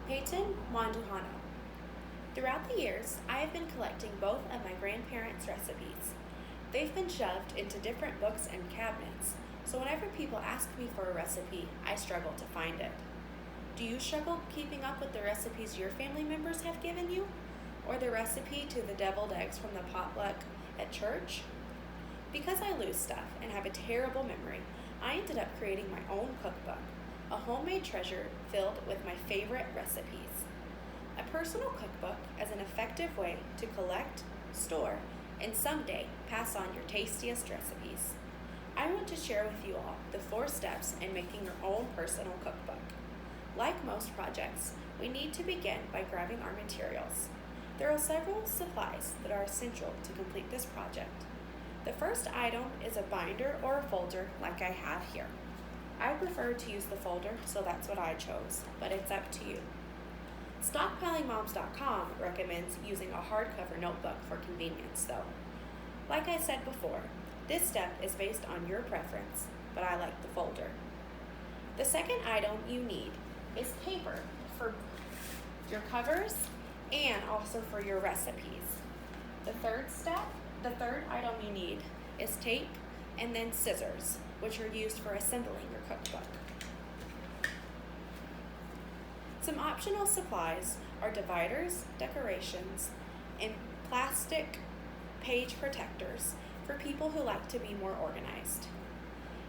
Peyton Monduhano. Throughout the years, I have been collecting both of my grandparents' recipes. They've been shoved into different books and cabinets, so whenever people ask me for a recipe, I struggle to find it. Do you struggle keeping up with the recipes your family members have given you? Or the recipe to the deviled eggs from the potluck at church? Because I lose stuff and have a terrible memory, I ended up creating my own cookbook, a homemade treasure filled with my favorite recipes. A personal cookbook as an effective way to collect, store, and someday pass on your tastiest recipes. I want to share with you all the 4 steps in making your own personal cookbook. Like most projects, we need to begin by grabbing our materials. There are several supplies that are essential to complete this project. The first item is a binder or a folder like I have here. I prefer to use the folder, so that's what I chose, but it's up to you. StockpilingMoms.com recommends using a hardcover notebook for convenience though. Like I said before, this step is based on your preference, but I like the folder. The second item you need is paper for your covers and also for your recipes. The third item you need is tape and then scissors, which are used for assembling your cookbook. Some optional supplies are dividers, decorations, and plastic page protectors for people who like to be more organized.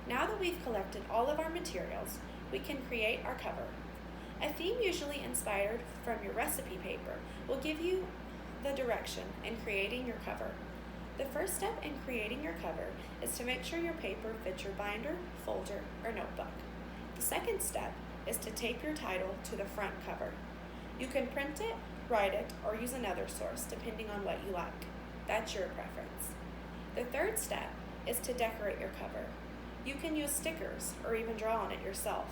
Now that we've collected all of our materials, we can create our cover. A theme usually inspired from your recipe paper will give you the direction in creating your cover. The first step in creating your cover is to make sure your paper fits your binder, folder, or notebook. The second step is to tape your title to the front cover. You can print it, write it, or use another source depending on what you like. That's your preference. The third step is to decorate your cover. You can use stickers or even draw on it yourself.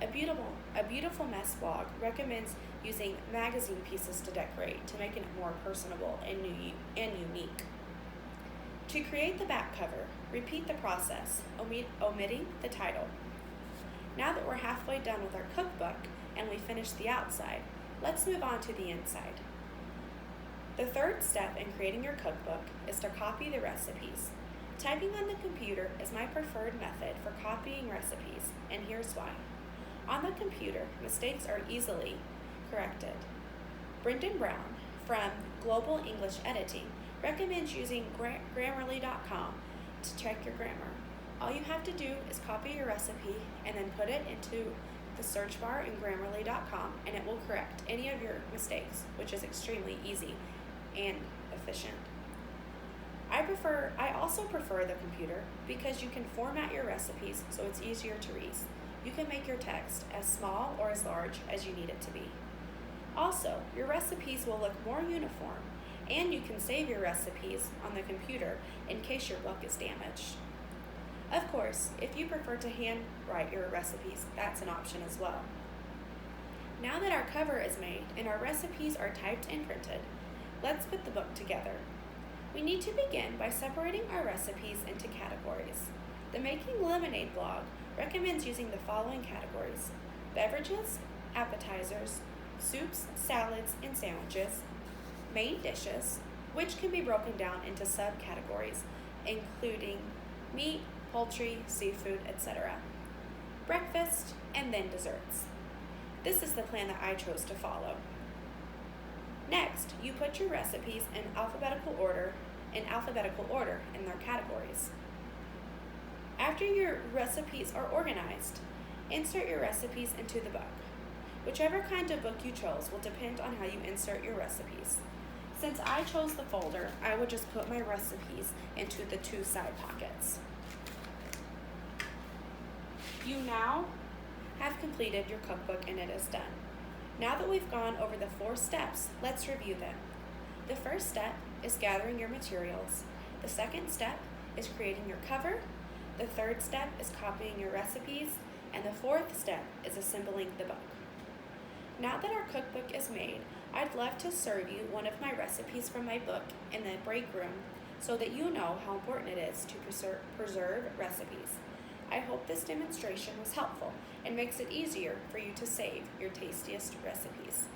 A Beautiful Mess blog recommends using magazine pieces to decorate to make it more personable and unique. To create the back cover, repeat the process, omitting the title. Now that we're halfway done with our cookbook and we finished the outside, let's move on to the inside. The third step in creating your cookbook is to copy the recipes. Typing on the computer is my preferred method for copying recipes, and here's why. On the computer, mistakes are easily corrected. Brendan Brown from Global English Editing recommends using Grammarly.com to check your grammar. All you have to do is copy your recipe and then put it into the search bar in Grammarly.com, and it will correct any of your mistakes, which is extremely easy and efficient. I also prefer the computer because you can format your recipes so it's easier to read. You can make your text as small or as large as you need it to be. Also, your recipes will look more uniform, and you can save your recipes on the computer in case your book is damaged. Of course, if you prefer to handwrite your recipes, that's an option as well. Now that our cover is made and our recipes are typed and printed, let's put the book together. We need to begin by separating our recipes into categories. The Making Lemonade blog recommends using the following categories: beverages, appetizers, soups, salads, and sandwiches, main dishes, which can be broken down into subcategories, including meat, poultry, seafood, etc., breakfast, and then desserts. This is the plan that I chose to follow. Next, you put your recipes in alphabetical order in their categories. After your recipes are organized, insert your recipes into the book. Whichever kind of book you chose will depend on how you insert your recipes. Since I chose the folder, I would just put my recipes into the 2 side pockets. You now have completed your cookbook and it is done. Now that we've gone over the 4 steps, let's review them. The first step is gathering your materials. The second step is creating your cover. The third step is copying your recipes. And the fourth step is assembling the book. Now that our cookbook is made, I'd love to serve you one of my recipes from my book in the break room so that you know how important it is to preserve recipes. I hope this demonstration was helpful and makes it easier for you to save your tastiest recipes.